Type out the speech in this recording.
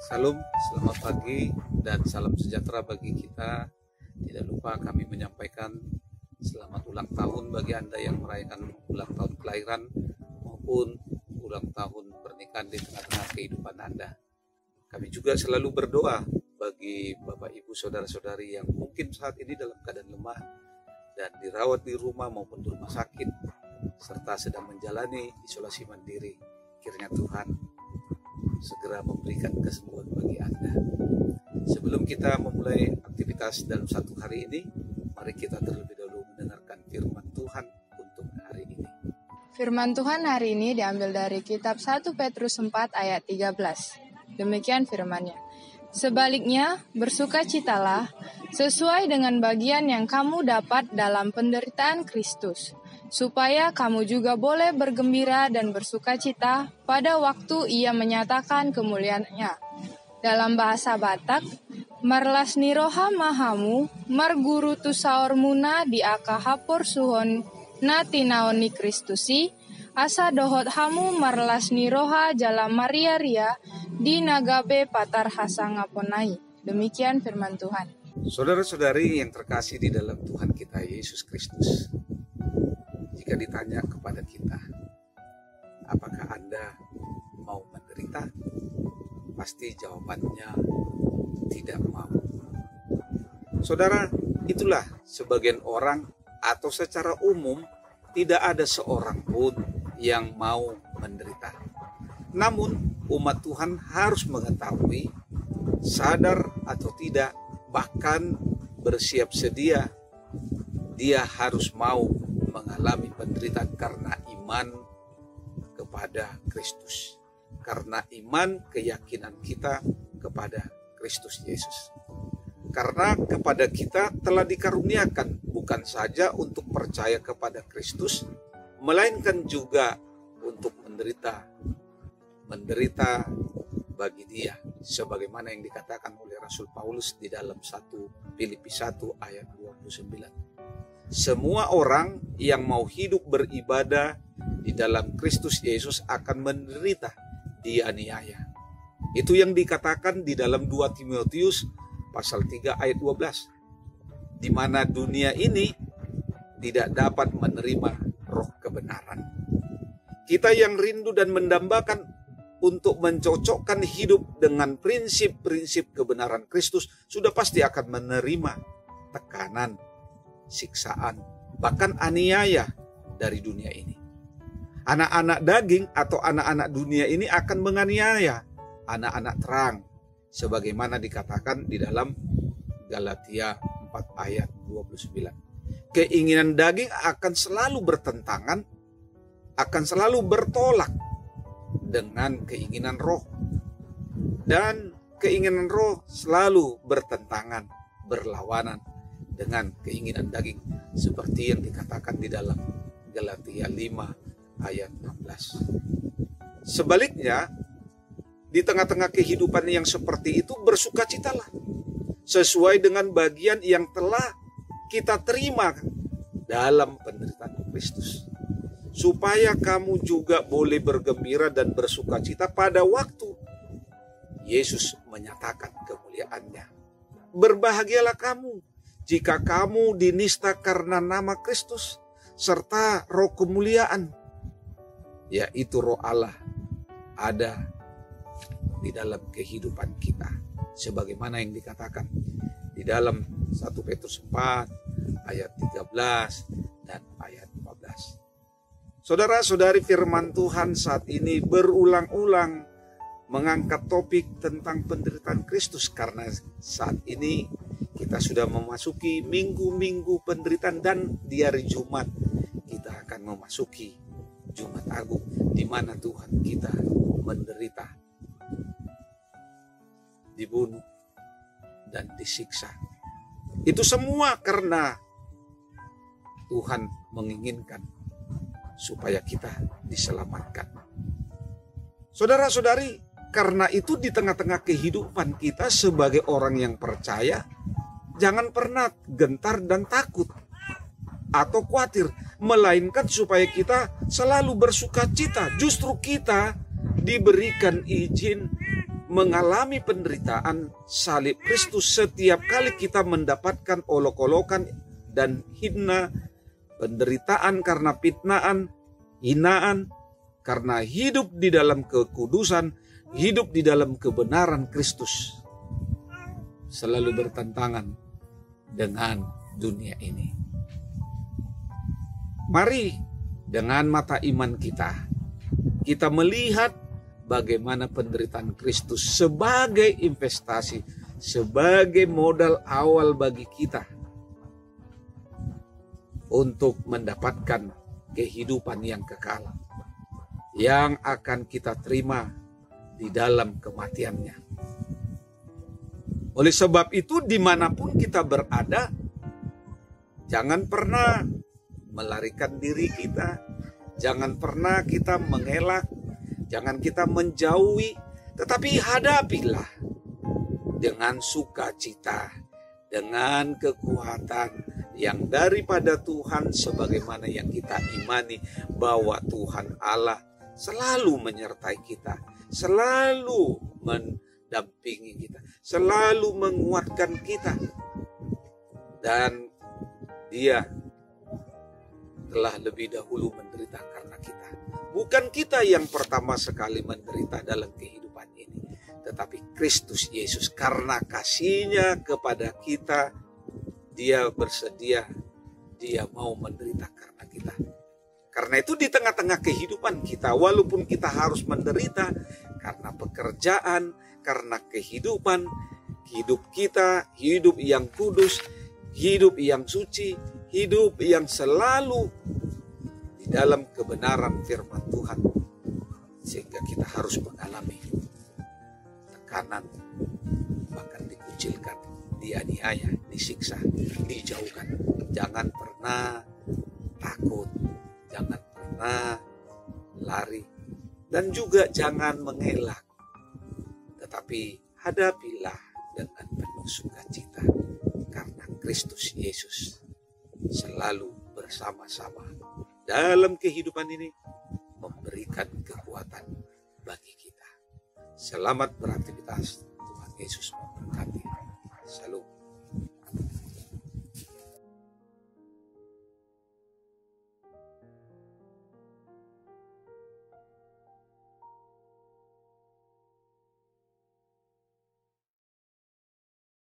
Salam, selamat pagi dan salam sejahtera bagi kita. Tidak lupa kami menyampaikan selamat ulang tahun bagi Anda yang merayakan ulang tahun kelahiran maupun ulang tahun pernikahan di tengah-tengah kehidupan Anda. Kami juga selalu berdoa bagi Bapak Ibu Saudara-saudari yang mungkin saat ini dalam keadaan lemah dan dirawat di rumah maupun di rumah sakit serta sedang menjalani isolasi mandiri. Kiranya Tuhan segera memberikan kesembuhan bagi Anda. Sebelum kita memulai aktivitas dalam satu hari ini, mari kita terlebih dahulu mendengarkan firman Tuhan untuk hari ini. Firman Tuhan hari ini diambil dari kitab 1 Petrus 4 ayat 13. Demikian firman-Nya. Sebaliknya, bersukacitalah sesuai dengan bagian yang kamu dapat dalam penderitaan Kristus, supaya kamu juga boleh bergembira dan bersukacita pada waktu Ia menyatakan kemuliaan-Nya. Dalam bahasa Batak, marlas niroha mahamu, marguru tu saor muna di aka hapor suhon nati naoni Kristusi, asa dohot hamu marlas niroha jala Maria ria di nagabe patar hasangaponai. Demikian firman Tuhan. Saudara-saudari yang terkasih di dalam Tuhan kita Yesus Kristus, jika ditanya kepada kita, apakah Anda mau menderita? Pasti jawabannya tidak mau. Saudara, itulah sebagian orang atau secara umum tidak ada seorang pun yang mau menderita. Namun umat Tuhan harus mengetahui, sadar atau tidak, bahkan bersiap sedia, dia harus mau mengalami penderitaan karena iman kepada Kristus. Karena iman keyakinan kita kepada Kristus Yesus. Karena kepada kita telah dikaruniakan bukan saja untuk percaya kepada Kristus, melainkan juga untuk menderita bagi Dia, sebagaimana yang dikatakan oleh Rasul Paulus di dalam 1 Filipi 1 ayat 29. Semua orang yang mau hidup beribadah di dalam Kristus Yesus akan menderita dianiaya. Itu yang dikatakan di dalam 2 Timotius pasal 3 ayat 12. Di mana dunia ini tidak dapat menerima roh kebenaran. Kita yang rindu dan mendambakan untuk mencocokkan hidup dengan prinsip-prinsip kebenaran Kristus sudah pasti akan menerima tekanan, siksaan, bahkan aniaya dari dunia ini. Anak-anak daging atau anak-anak dunia ini akan menganiaya anak-anak terang, sebagaimana dikatakan di dalam Galatia 4 ayat 29. Keinginan daging akan selalu bertentangan, akan selalu bertolak dengan keinginan roh. Dan keinginan roh selalu bertentangan, berlawanan dengan keinginan daging, seperti yang dikatakan di dalam Galatia 5 ayat 16. Sebaliknya, di tengah-tengah kehidupan yang seperti itu, bersukacitalah sesuai dengan bagian yang telah kita terima dalam penderitaan Kristus, supaya kamu juga boleh bergembira dan bersukacita pada waktu Yesus menyatakan kemuliaan-Nya. Berbahagialah kamu jika kamu dinista karena nama Kristus serta roh kemuliaan, yaitu roh Allah, ada di dalam kehidupan kita, sebagaimana yang dikatakan di dalam 1 Petrus 4 ayat 13 dan ayat 14. Saudara-saudari, firman Tuhan saat ini berulang-ulang mengangkat topik tentang penderitaan Kristus, karena saat ini kita sudah memasuki minggu-minggu penderitaan, dan di hari Jumat kita akan memasuki Jumat Agung, di mana Tuhan kita menderita, dibunuh, dan disiksa. Itu semua karena Tuhan menginginkan supaya kita diselamatkan. Saudara-saudari, karena itu di tengah-tengah kehidupan kita sebagai orang yang percaya, jangan pernah gentar dan takut atau khawatir, melainkan supaya kita selalu bersukacita. Justru kita diberikan izin mengalami penderitaan salib Kristus setiap kali kita mendapatkan olok-olokan dan hina, penderitaan karena fitnaan, hinaan, karena hidup di dalam kekudusan, hidup di dalam kebenaran Kristus, selalu bertentangan dengan dunia ini. Mari dengan mata iman kita melihat bagaimana penderitaan Kristus sebagai investasi, sebagai modal awal bagi kita untuk mendapatkan kehidupan yang kekal, yang akan kita terima di dalam kematiannya. Oleh sebab itu, dimanapun kita berada, jangan pernah melarikan diri kita, jangan pernah kita mengelak, jangan kita menjauhi, tetapi hadapilah dengan sukacita, dengan kekuatan yang daripada Tuhan, sebagaimana yang kita imani bahwa Tuhan Allah selalu menyertai kita, selalu mendampingi kita, selalu menguatkan kita, dan Dia telah lebih dahulu menderita karena kita. Bukan kita yang pertama sekali menderita dalam kehidupan ini, tetapi Kristus Yesus karena kasih-Nya kepada kita, Dia bersedia, Dia mau menderita karena kita. Karena itu di tengah-tengah kehidupan kita, walaupun kita harus menderita karena pekerjaan, karena kehidupan, hidup kita, hidup yang kudus, hidup yang suci, hidup yang selalu di dalam kebenaran firman Tuhan, sehingga kita harus mengalami tekanan, bahkan dikucilkan, dianiaya, disiksa, dijauhkan. Jangan pernah takut, jangan pernah lari, dan juga jangan mengelak, tetapi hadapilah dengan penuh sukacita, karena Kristus Yesus selalu bersama-sama dalam kehidupan ini, memberikan kekuatan bagi kita. Selamat beraktivitas. Tuhan Yesus memberkati. Salam.